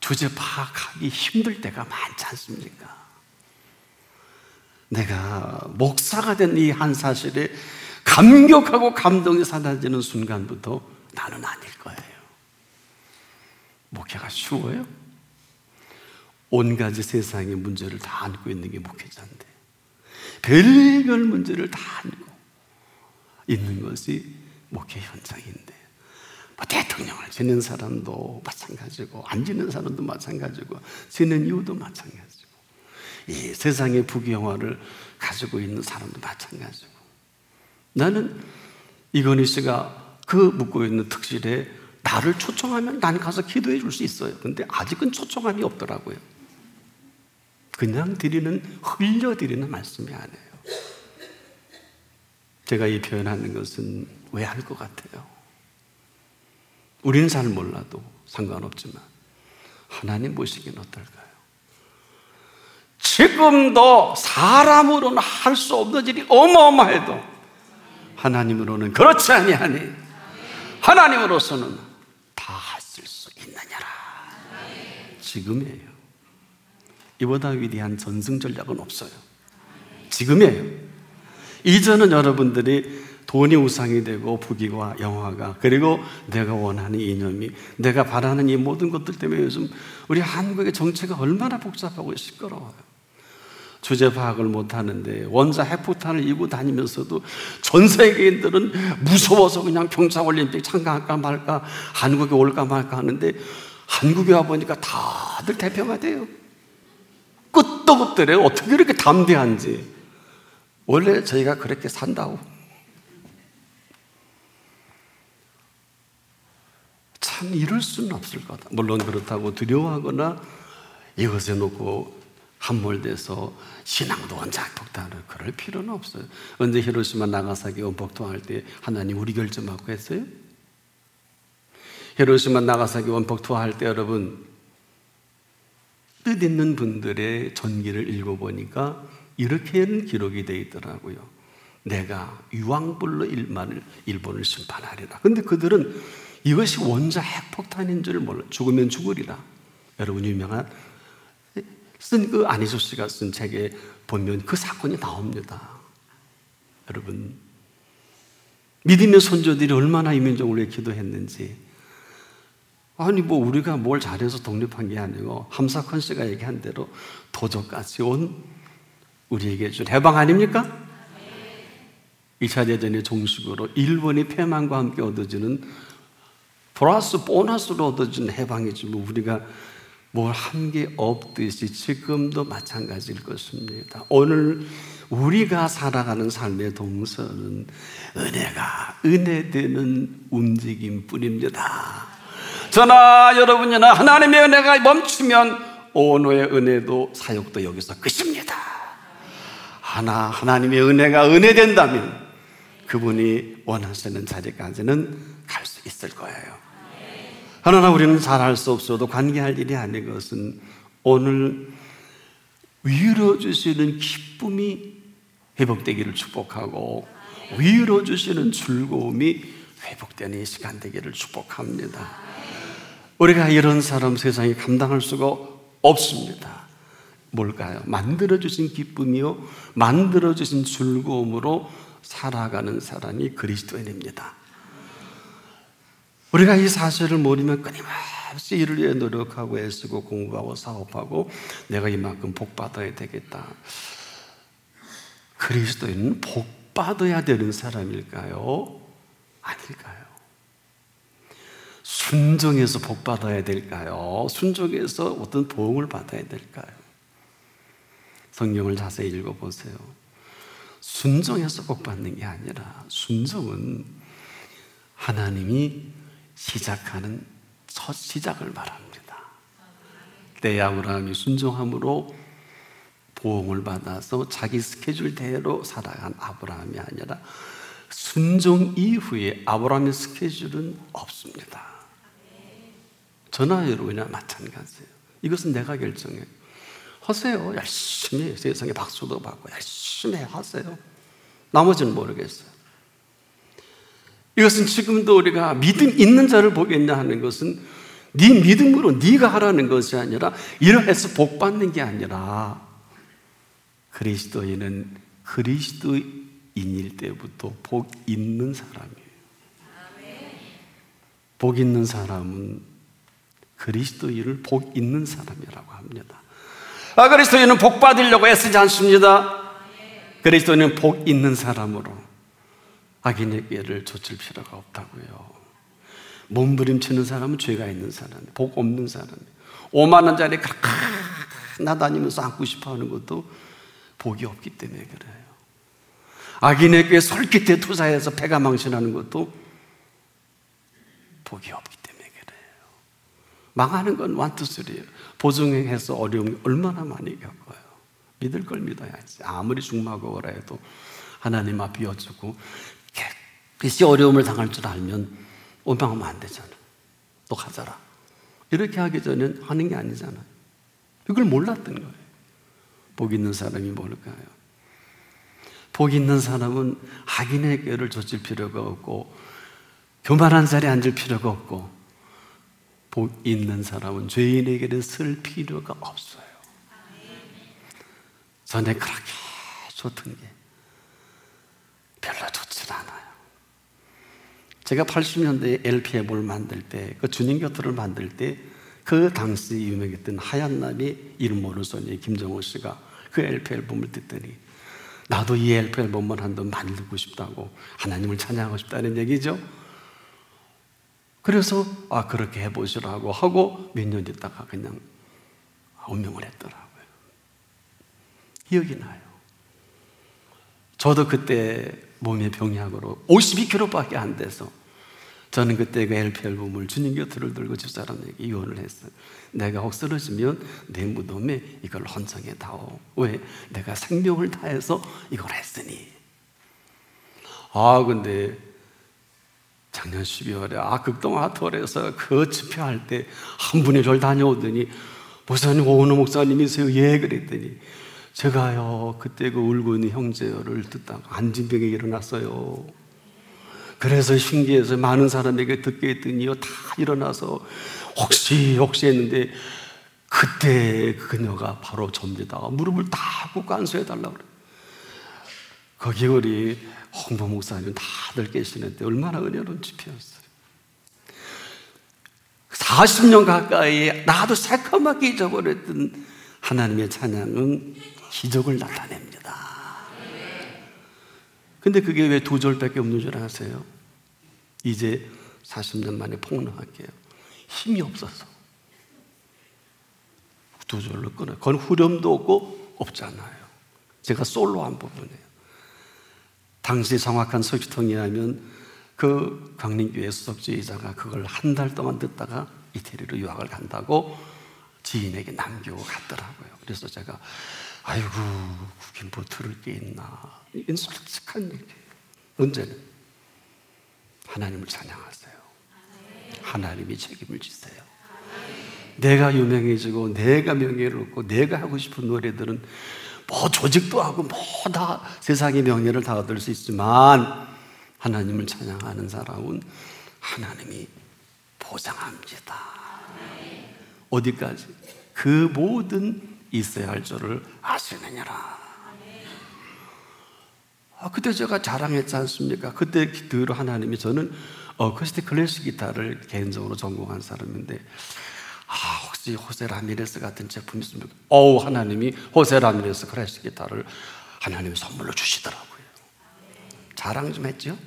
주제 파악하기 힘들 때가 많지 않습니까? 내가 목사가 된 이 한 사실에 감격하고 감동이 사라지는 순간부터 나는 아닐 거예요. 목회가 쉬워요? 온 가지 세상의 문제를 다 안고 있는 게 목회자인데, 별별 문제를 다 안고 있는 것이 목회 현장인데, 뭐 대통령을 지낸 사람도 마찬가지고 안 지낸 사람도 마찬가지고 지낸 이유도 마찬가지고 이 세상의 부귀영화를 가지고 있는 사람도 마찬가지고, 나는 이건희 씨가 그 묻고 있는 특실에 나를 초청하면 난 가서 기도해 줄 수 있어요. 근데 아직은 초청함이 없더라고요. 그냥 흘려드리는 말씀이 아니에요. 제가 이 표현하는 것은 왜 할 것 같아요? 우리는 잘 몰라도 상관없지만 하나님 보시기엔 어떨까요? 지금도 사람으로는 할 수 없는 일이 어마어마해도 하나님으로는 그렇지 아니하니 하나님으로서는 다 하실 수 있느냐라. 지금이에요. 이보다 위대한 전승 전략은 없어요. 지금이에요. 이전은 여러분들이 돈이 우상이 되고 부귀와 영화가, 그리고 내가 원하는 이념이, 내가 바라는 이 모든 것들 때문에 요즘 우리 한국의 정체가 얼마나 복잡하고 시끄러워요. 주제 파악을 못하는데 원자 핵폭탄을 이고 다니면서도 전 세계인들은 무서워서 그냥 평창올림픽 참가할까 말까, 한국에 올까 말까 하는데 한국에 와보니까 다들 대표가 돼요. 끝도 없더래요. 어떻게 이렇게 담대한지. 원래 저희가 그렇게 산다고. 참 이럴 수는 없을 거다. 물론 그렇다고 두려워하거나 이것에 놓고 함몰돼서 신앙도 원자폭탄을 그럴 필요는 없어요. 언제 히로시마 나가사키 원폭투할 때 하나님 우리 결정하고 했어요? 히로시마 나가사키 원폭투할 때 여러분 뜻있는 분들의 전기를 읽어보니까 이렇게는 기록이 되어 있더라고요. 내가 유황불로 일본을 심판하리라. 근데 그들은 이것이 원자 핵폭탄인 줄 몰라. 죽으면 죽으리라. 여러분 유명한 쓴 그 안희수 씨가 쓴 책에 보면 그 사건이 나옵니다. 여러분 믿음의 선조들이 얼마나 이민족을 위해 기도했는지. 아니 뭐 우리가 뭘 잘해서 독립한 게 아니고 함사콘 씨가 얘기한 대로 도적같이 온 우리에게 준 해방 아닙니까? 2차 대전의 종식으로 일본이 패망과 함께 얻어지는 플러스 보너스로 얻어진 해방이지 뭐 우리가 뭘 한 게 없듯이 지금도 마찬가지일 것입니다. 오늘 우리가 살아가는 삶의 동서는 은혜가 은혜되는 움직임뿐입니다. 저나 여러분이나 하나님의 은혜가 멈추면 오노의 은혜도 사역도 여기서 끝입니다. 하나님의 은혜가 은혜된다면 그분이 원하시는 자리까지는 갈 수 있을 거예요. 그러나 우리는 잘할 수 없어도 관계할 일이 아닌 것은 오늘 위로 주시는 기쁨이 회복되기를 축복하고 위로 주시는 즐거움이 회복되는 이 시간 되기를 축복합니다. 우리가 이런 사람 세상에 감당할 수가 없습니다. 뭘까요? 만들어주신 기쁨이요 만들어주신 즐거움으로 살아가는 사람이 그리스도인입니다. 우리가 이 사실을 모르면 끊임없이 이를 위해 노력하고 애쓰고 공부하고 사업하고 내가 이만큼 복 받아야 되겠다. 그리스도인은 복 받아야 되는 사람일까요? 아닐까요? 순종해서 복 받아야 될까요? 순종해서 어떤 보응을 받아야 될까요? 성경을 자세히 읽어보세요. 순종해서 복 받는 게 아니라 순종은 하나님이 시작하는 첫 시작을 말합니다. 때에 아브라함이 순종함으로 보응을 받아서 자기 스케줄대로 살아간 아브라함이 아니라 순종 이후에 아브라함의 스케줄은 없습니다. 저나 여러분이나 마찬가지예요. 이것은 내가 결정해요. 하세요. 열심히 세상에 박수도 받고 열심히 하세요. 나머지는 모르겠어요. 이것은 지금도 우리가 믿음 있는 자를 보겠냐 하는 것은 네 믿음으로 네가 하라는 것이 아니라 이러해서 복 받는 게 아니라 그리스도인은 그리스도인일 때부터 복 있는 사람이에요. 복 있는 사람은 그리스도인을 복 있는 사람이라고 합니다. 그리스도인은 복 받으려고 애쓰지 않습니다. 그리스도인은 복 있는 사람으로 악인의 꾀를 좇을 필요가 없다고요. 몸부림치는 사람은 죄가 있는 사람이에요. 복 없는 사람이에요. 5만 원짜리 나다니면서 안고 싶어 하는 것도 복이 없기 때문에 그래요. 악인의 꾀 솔깃에 투사해서 패가 망신하는 것도 복이 없기 때문에 그래요. 망하는 건 원투쓰리예요. 보증해서 어려움이 얼마나 많이 겪어요. 믿을 걸 믿어야지. 아무리 중마고라 해도 하나님 앞 비워주고 깨끗이 어려움을 당할 줄 알면 원망하면 안 되잖아. 또 가져라. 이렇게 하기 전엔 하는 게 아니잖아요. 이걸 몰랐던 거예요. 복 있는 사람이 뭘까요? 복 있는 사람은 악인의 꾀를 좇을 필요가 없고 교만한 자리에 앉을 필요가 없고 복 있는 사람은 죄인에게는 쓸 필요가 없어요. 전에 그렇게 좋던 게 별로 좋진 않아요. 제가 80년대에 LP 앨범을 만들 때, 그 주님 곁을 만들 때, 그 당시 유명했던 하얀 날이 이름 모르는 소녀 김정호 씨가 그 LP 앨범을 듣더니 나도 이 LP 앨범을 한번 만들고 싶다고 하나님을 찬양하고 싶다는 얘기죠. 그래서 그렇게 해보시라고 하고 몇 년 있다가 그냥 운명을 했더라고요. 기억이 나요. 저도 그때 몸의 병약으로 52kg밖에 안 돼서 저는 그때 그 LP 앨범을 주님 곁을 들고 집사람에게 이혼을 했어요. 내가 혹 쓰러지면 내 무덤에 이걸 헌정해 다오. 왜? 내가 생명을 다해서 이걸 했으니. 근데 작년 12월에 극동 아트홀에서 그 집회할 때 한 분이 저를 다녀오더니 목사님 오은호 목사님이세요? 예 그랬더니 제가요 그때 그 울고 있는 형제를 듣다가 안진병에 일어났어요. 그래서 신기해서 많은 사람에게 듣게 했더니요 다 일어나서 혹시 했는데 그때 그녀가 바로 접니다. 무릎을 다 꿇고 안수해달라고 그래요. 거기 우리 홍보 목사님 다들 계시는데 얼마나 은혜로운 집회였어요. 40년 가까이 나도 새까맣게 잊어버렸던 하나님의 찬양은 기적을 나타냅니다. 근데 그게 왜 2절밖에 없는 줄 아세요? 이제 40년 만에 폭로할게요. 힘이 없어서. 두 줄로 끊어요. 그건 후렴도 없고 없잖아요. 제가 솔로 한 부분이에요. 당시 정확한 소식통에 의하면 그 강림교회 수석지휘자가 그걸 한 달 동안 듣다가 이태리로 유학을 간다고 지인에게 남기고 갔더라고요. 그래서 제가 아이고 그게 뭐 들을 게 있나, 이건 솔직한 얘기예요. 언제는 하나님을 찬양하세요. 하나님이 책임을 지세요. 내가 유명해지고 내가 명예를 얻고 내가 하고 싶은 노래들은 뭐 조직도 하고 뭐 다 세상의 명예를 다 얻을 수 있지만 하나님을 찬양하는 사람은 하나님이 보장합니다. 어디까지? 그 모든 있어야 할 줄을 아시느니라. 그때 제가 자랑했지 않습니까? 그때 그 하나님이, 저는 어쿠스틱 클래식 기타를 개인적으로 전공한 사람인데 혹시 호세 라미레스 같은 제품이 있습니까? 하나님이 호세 라미레스 클래식 기타를 하나님이 선물로 주시더라고요. 자랑 좀 했죠?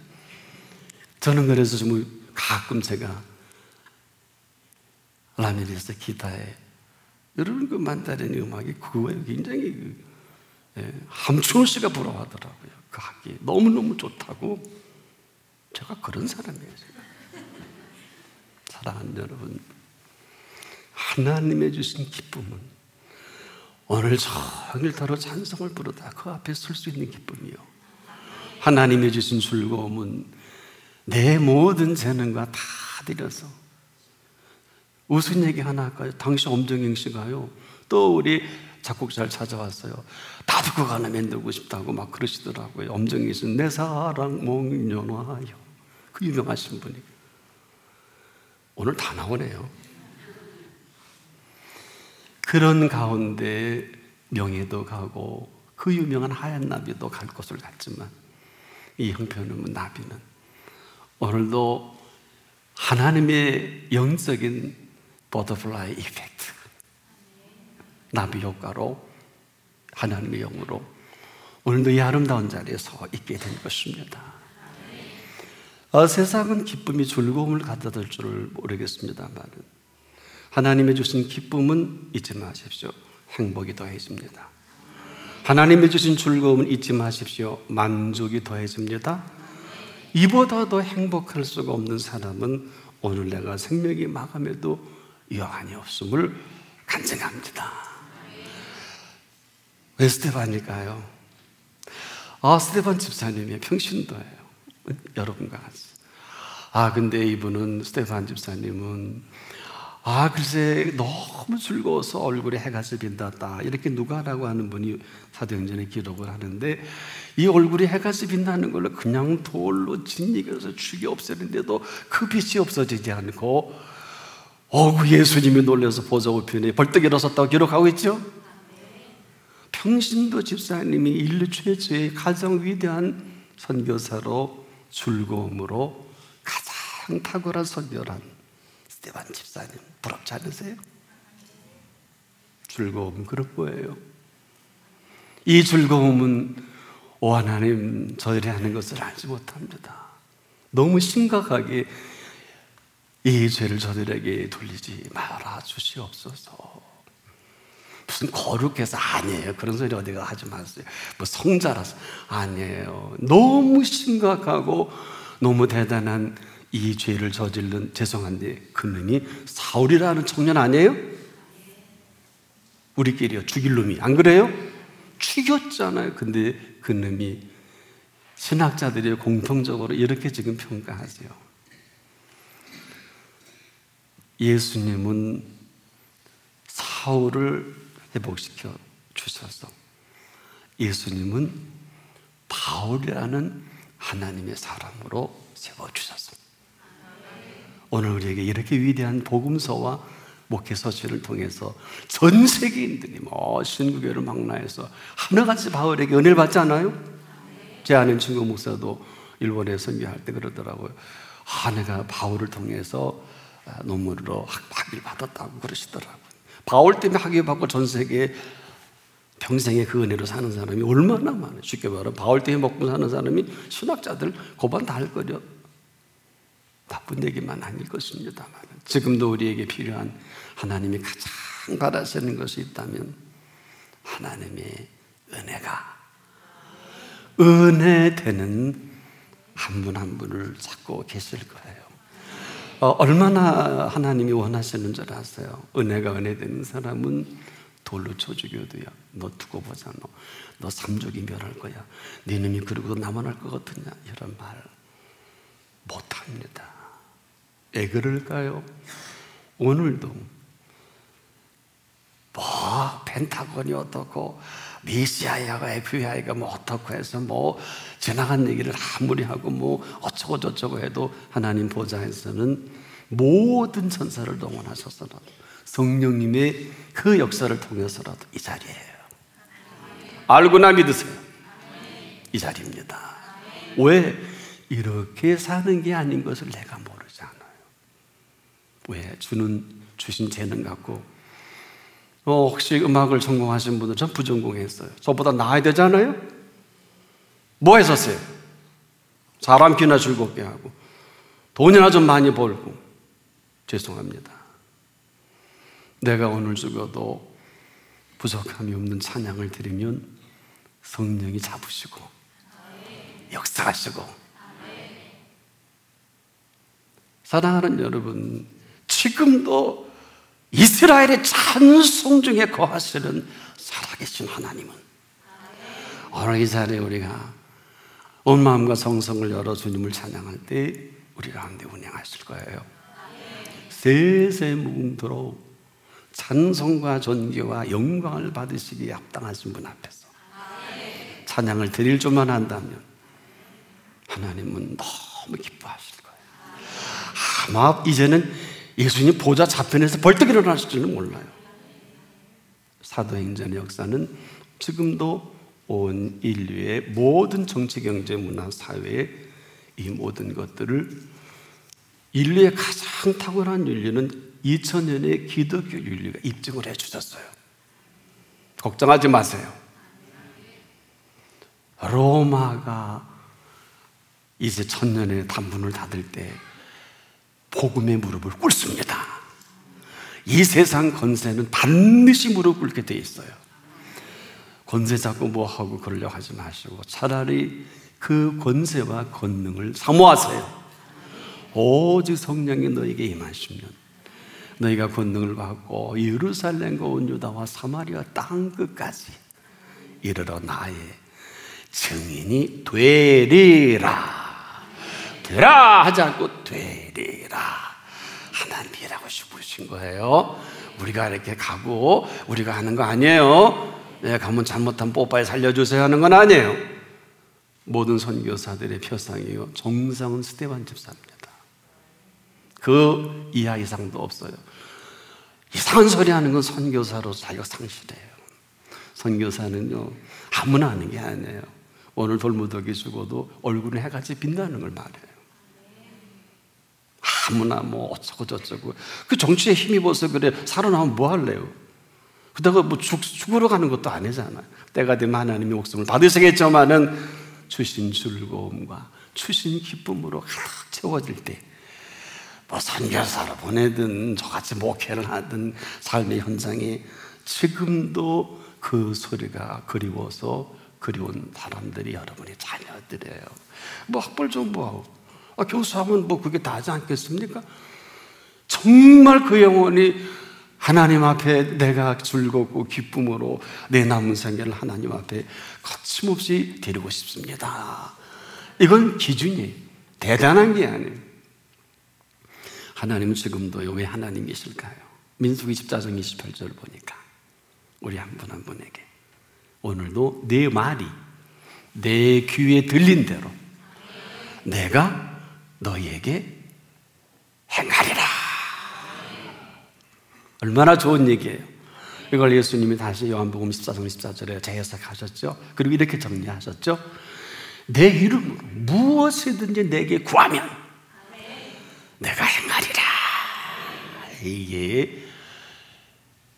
저는 그래서 좀 가끔 제가 라미레스 기타에 여러분 그 만다리니 음악이 그거에 굉장히 함춘호 씨가 부러워하더라고요. 그 악기 너무너무 좋다고. 제가 그런 사람이에요. 제가. 사랑하는 여러분, 하나님의 주신 기쁨은 오늘 종일토록 찬송을 부르다 그 앞에 설 수 있는 기쁨이요, 하나님의 주신 즐거움은 내 모든 재능과 다 드려서. 무슨 얘기 하나 할까요? 당시 엄정영 씨가요, 또 우리 작곡자를 찾아왔어요. 나도 그거 하나 만들고 싶다고 막 그러시더라고요. 엄정영 씨는 내 사랑 몽년화요, 그 유명하신 분이. 오늘 다 나오네요. 그런 가운데 명예도 가고 그 유명한 하얀 나비도 갈 곳을 갔지만 이 형편없는 나비는 오늘도 하나님의 영적인 버터플라이 이펙트, 나비 효과로 하나님의 영으로 오늘도 이 아름다운 자리에 서 있게 된 것입니다. 세상은 기쁨이 즐거움을 가져다 줄 줄을 모르겠습니다만 하나님의 주신 기쁨은 잊지 마십시오. 행복이 더해집니다. 하나님의 주신 즐거움은 잊지 마십시오. 만족이 더해집니다. 이보다 더 행복할 수가 없는 사람은 오늘 내가 생명이 마감해도 여한이 없음을 간증합니다. 왜 스테반일까요? 스테반 집사님의 평신도예요. 여러분과 같이. 근데 이분은, 스테반 집사님은 글쎄 너무 즐거워서 얼굴에 해같이 빛났다, 이렇게 누가라고 하는 분이 사도행전에 기록을 하는데, 이 얼굴이 해같이 빛나는 걸로 그냥 돌로 짓이겨서 죽여 없애는데도 그 빛이 없어지지 않고 예수님이 놀라서 보좌 우편에 벌떡 일어섰다고 기록하고 있죠. 평신도 집사님이 인류 최초의 가장 위대한 선교사로 즐거움으로 가장 탁월한 선교를 한 스테반 집사님, 부럽지 않으세요? 즐거움 그럴 거예요. 이 즐거움은 하나님, 저희를 하는 것을 알지 못합니다. 너무 심각하게 이 죄를 저들에게 돌리지 말아 주시옵소서. 무슨 거룩해서 아니에요. 그런 소리 어디가 하지 마세요. 뭐 성자라서 아니에요. 너무 심각하고 너무 대단한 이 죄를 저지른, 죄송한데 그놈이 사울이라는 청년 아니에요? 우리끼리요, 죽일 놈이. 안 그래요? 죽였잖아요. 근데 그놈이, 신학자들이 공통적으로 이렇게 지금 평가하세요. 예수님은 사울을 회복시켜 주셔서 예수님은 바울이라는 하나님의 사람으로 세워주셨습니다. 오늘 우리에게 이렇게 위대한 복음서와 목회 서신을 통해서 전 세계인들이 신구교를 망라해서 하나같이 바울에게 은혜를 받지 않아요? 제 아는 친구 목사도 일본에 선교할 때 그러더라고요. 내가 바울을 통해서 논문으로 학위를 받았다고 그러시더라고요. 바울 때문에 학위 받고 전 세계에 평생에 그 은혜로 사는 사람이 얼마나 많아요. 쉽게 말하면 바울 때문에 먹고 사는 사람이 신학자들 고반 다 할 거려. 나쁜 얘기만 아닐 것입니다만 지금도 우리에게 필요한 하나님이 가장 바라시는 것이 있다면 하나님의 은혜 되는 한 분 한 분을 찾고 계실 거예요. 얼마나 하나님이 원하시는 줄 아세요? 은혜가 은혜 되는 사람은 돌로 쳐 죽여도야 너 두고 보자, 너 삼족이 멸할 거야, 네 놈이 그러고 남아날 것 같으냐, 이런 말 못합니다. 왜 그럴까요? 오늘도 뭐 펜타곤이 어떻고 미시아이아가 FBI가 뭐 어떻고 해서 뭐 지나간 얘기를 아무리 하고 뭐 어쩌고 저쩌고 해도 하나님 보좌에서는 모든 천사를 동원하셔서라도 성령님의 그 역사를 통해서라도 이 자리예요. 알고나 믿으세요. 이 자리입니다. 왜? 이렇게 사는 게 아닌 것을 내가 모르지 않아요. 왜? 주신 재능 갖고 혹시 음악을 전공하신 분들, 전 부전공했어요. 저보다 나아야 되잖아요? 뭐 했었어요? 사람 귀나 즐겁게 하고 돈이나 좀 많이 벌고. 죄송합니다. 내가 오늘 죽어도 부족함이 없는 찬양을 드리면 성령이 잡으시고 역사하시고. 사랑하는 여러분, 지금도 이스라엘의 찬송 중에 거하시는 살아계신 하나님은 오늘 이 자리에 우리가 온 마음과 성성을 열어 주님을 찬양할 때 우리 가운데 운행하실 거예요. 세세무궁토록 찬송과 존귀와 영광을 받으시기에 합당하신 분 앞에서 찬양을 드릴 줄만 한다면 하나님은 너무 기뻐하실 거예요. 아마 이제는 예수님 보좌 좌편에서 벌떡 일어나실지는 몰라요. 사도행전의 역사는 지금도 온 인류의 모든 정치, 경제, 문화, 사회의 이 모든 것들을, 인류의 가장 탁월한 윤리는 2000년의 기독교 윤리가 입증을 해주셨어요. 걱정하지 마세요. 로마가 이제 1000년의 단문을 닫을 때 복음의 무릎을 꿇습니다. 이 세상 권세는 반드시 무릎 꿇게 돼 있어요. 권세 잡고 뭐하고 그러려고 하지 마시고 차라리 그 권세와 권능을 사모하세요. 오직 성령이 너에게 임하시면 너희가 권능을 받고 예루살렘과 온 유다와 사마리아 땅 끝까지 이르러 나의 증인이 되리라. 되라 하지 않고 되리라. 하나님이라고 싶으신 거예요. 우리가 이렇게 가고 우리가 하는 거 아니에요. 내가 가면 잘못한 뽀빠이 살려주세요 하는 건 아니에요. 모든 선교사들의 표상이요, 정상은 스데반 집사입니다. 그 이하 이상도 없어요. 이상한 소리 하는 건 선교사로 자격 상실해요. 선교사는요 아무나 하는 게 아니에요. 오늘 돌무더기 죽어도 얼굴은 해같이 빛나는 걸 말해요. 아무나 뭐 어쩌고 저쩌고. 그 정치에 힘입어서 그래 살아나면 뭐 할래요? 그다가 뭐 죽으러 가는 것도 아니잖아요. 때가 되면 하나님의 목숨을 받으시겠지만은 주신 즐거움과 주신 기쁨으로 가득 채워질 때 뭐 선교사로 보내든 저같이 목회를 하든 삶의 현장에 지금도 그 소리가 그리워서 그리운 사람들이 여러분의 자녀들이에요. 뭐 학벌 좀 뭐 교수하면 뭐 그게 다지 않겠습니까? 정말 그 영혼이 하나님 앞에 내가 즐겁고 기쁨으로 내 남은 생애를 하나님 앞에 거침없이 드리고 싶습니다. 이건 기준이에요. 대단한 게 아니에요. 하나님은 지금도 왜 하나님이실까요? 민수기 14장 28절 보니까 우리 한 분 한 분에게 오늘도 내 말이 내 귀에 들린 대로 내가 너희에게 행하리라. 얼마나 좋은 얘기예요. 이걸 예수님이 다시 요한복음 14장 14절에 재해석하셨죠. 그리고 이렇게 정리하셨죠. 내 이름으로 무엇이든지 내게 구하면 내가 행하리라. 이게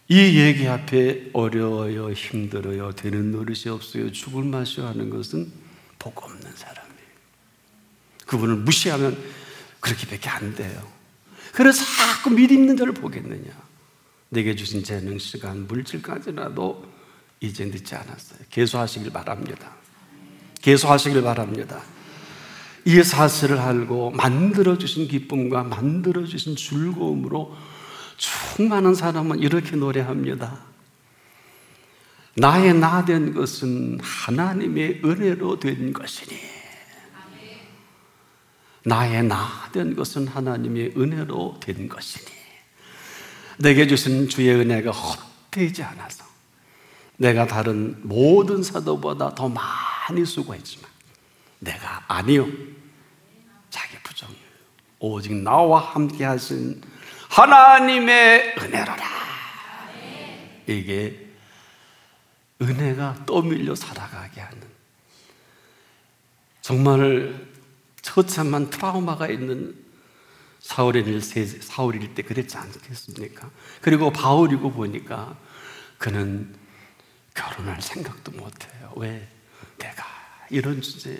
이 얘기 앞에 어려워요, 힘들어요, 되는 노릇이 없어요, 죽을 맛이요 하는 것은 복 없는 사람이에요. 그분을 무시하면 그렇게밖에 안 돼요. 그래서 자꾸 믿 있는 자를 보겠느냐. 내게 주신 재능, 시간, 물질까지라도 이제 늦지 않았어요. 계수하시길 바랍니다. 계수하시길 바랍니다. 이 사실을 알고 만들어주신 기쁨과 만들어주신 즐거움으로 충만한 사람은 이렇게 노래합니다. 나의 나 된 것은 하나님의 은혜로 된 것이니. 나의 나 된 것은 하나님의 은혜로 된 것이니. 내게 주신 주의 은혜가 헛되지 않아서 내가 다른 모든 사도보다 더 많이 수고했지만 내가 아니요, 자기 부정이에요. 오직 나와 함께 하신 하나님의 은혜로라. 이게 은혜가 떠밀려 살아가게 하는, 정말 처참한 트라우마가 있는 사울일 때 그랬지 않겠습니까? 그리고 바울이고 보니까 그는 결혼할 생각도 못해요. 왜? 내가 이런 주제에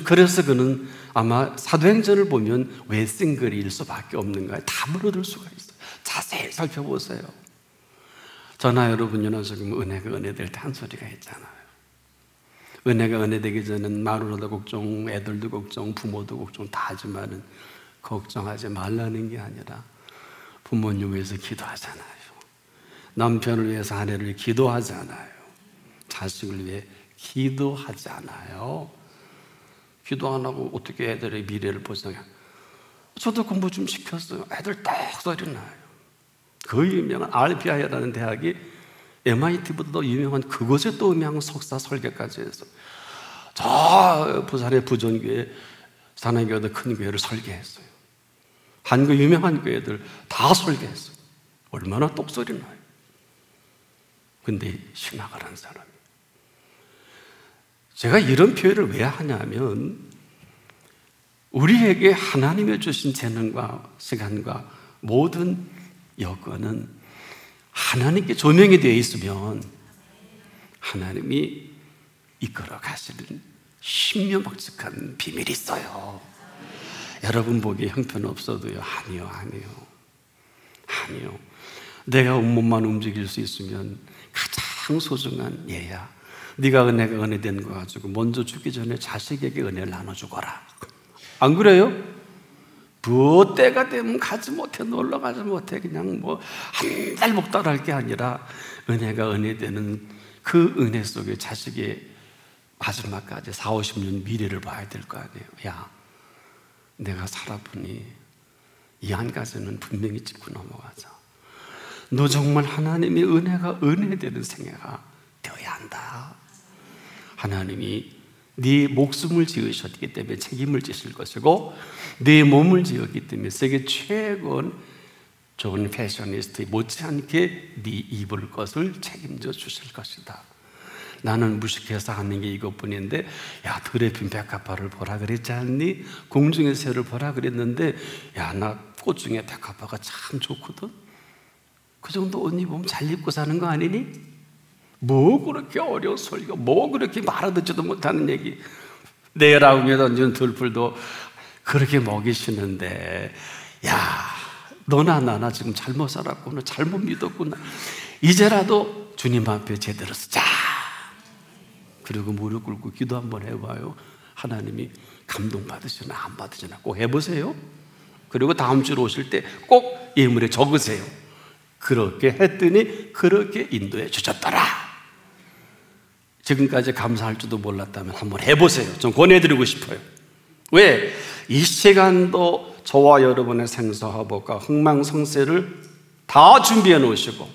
그래서 그는 아마 사도행전을 보면 왜 싱글일 수밖에 없는가 다 물어들 수가 있어요. 자세히 살펴보세요. 저나 여러분이나 지금 은혜가 은혜될 때 한 소리가 있잖아요. 은혜가 은혜되기 전에는 마누라도 걱정, 애들도 걱정, 부모도 걱정 다 하지만은 걱정하지 말라는 게 아니라 부모님 위해서 기도하잖아요. 남편을 위해서 아내를 위해 기도하잖아요. 자식을 위해 기도하잖아요. 기도 안 하고 어떻게 애들의 미래를 보장해? 저도 공부 좀 시켰어요. 애들 딱 소리 나요. 그 유명한 RPI라는 대학이 MIT보다 더 유명한 그곳에 또 유명한 석사 설계까지 해서 저 부산의 부전교회 산하교회도 큰 교회를 설계했어요. 한국 유명한 교회들 다 설계했어요. 얼마나 똑소리 나요. 근데 신학을 한 사람이, 제가 이런 표현을 왜 하냐면 우리에게 하나님의 주신 재능과 시간과 모든 여건은 하나님께 조명이 되어 있으면 하나님이 이끌어 가시는 신묘막측한 비밀이 있어요. 여러분 보기에 형편없어도요. 아니요. 내가 몸만 움직일 수 있으면 가장 소중한 얘야, 네가 은혜가 은혜된 거 가지고 먼저 죽기 전에 자식에게 은혜를 나눠주거라. 안 그래요? 뭐 때가 되면 가지 못해, 놀러 가지 못해, 그냥 뭐 한 달 못 따라 할 게 아니라 은혜가 은혜되는 그 은혜 속에 자식의 마지막까지 40-50년 미래를 봐야 될 거 아니에요. 야, 내가 살아보니 이 안까지는 분명히 짚고 넘어가자. 너 정말 하나님의 은혜가 은혜되는 생애가 되어야 한다. 하나님이 네 목숨을 지으셨기 때문에 책임을 지실 것이고, 네 몸을 지었기 때문에 세계 최고의 좋은 패셔니스트 못지않게 네 입을 것을 책임져 주실 것이다. 나는 무식해서 하는 게 이것뿐인데, 야, 드레핀 백합화를 보라 그랬지 않니? 공중의 새를 보라 그랬는데, 야, 나 꽃 중에 백합화가 참 좋거든. 그 정도 옷 입으면 잘 입고 사는 거 아니니? 뭐 그렇게 어려운 소리가, 뭐 그렇게 말아듣지도 못하는 얘기. 내 라움에 던진 들풀도 그렇게 먹이시는데, 야, 너나 나나 지금 잘못 살았구나, 잘못 믿었구나. 이제라도 주님 앞에 제대로 쓰자. 그리고 무릎 꿇고 기도 한번 해봐요. 하나님이 감동받으시나 안 받으시나 꼭 해보세요. 그리고 다음 주로 오실 때 꼭 예물에 적으세요. 그렇게 했더니 그렇게 인도해 주셨더라. 지금까지 감사할 줄도 몰랐다면 한번 해보세요. 좀 권해드리고 싶어요. 왜? 이 시간도 저와 여러분의 생사화복과 흥망성쇠를 다 준비해 놓으시고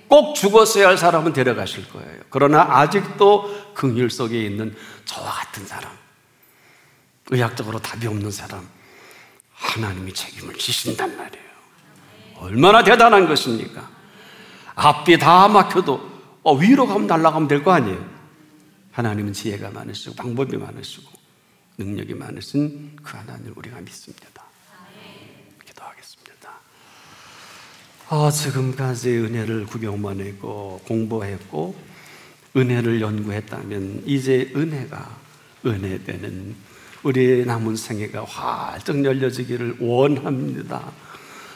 꼭 죽었어야 할 사람은 데려가실 거예요. 그러나 아직도 긍휼 속에 있는 저와 같은 사람, 의학적으로 답이 없는 사람, 하나님이 책임을 지신단 말이에요. 얼마나 대단한 것입니까? 앞이 다 막혀도 위로 가면 날아가면 될 거 아니에요. 하나님은 지혜가 많으시고 방법이 많으시고 능력이 많으신 그 하나님을 우리가 믿습니다. 기도하겠습니다. 지금까지 은혜를 구경만 했고 공부했고 은혜를 연구했다면 이제 은혜가 은혜되는 우리의 남은 생애가 활짝 열려지기를 원합니다.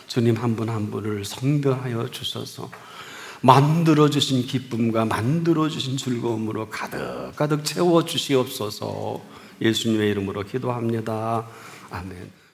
주님 한 분 한 분을 성별하여 주셔서 만들어주신 기쁨과 만들어주신 즐거움으로 가득 채워 주시옵소서. 예수님의 이름으로 기도합니다. 아멘.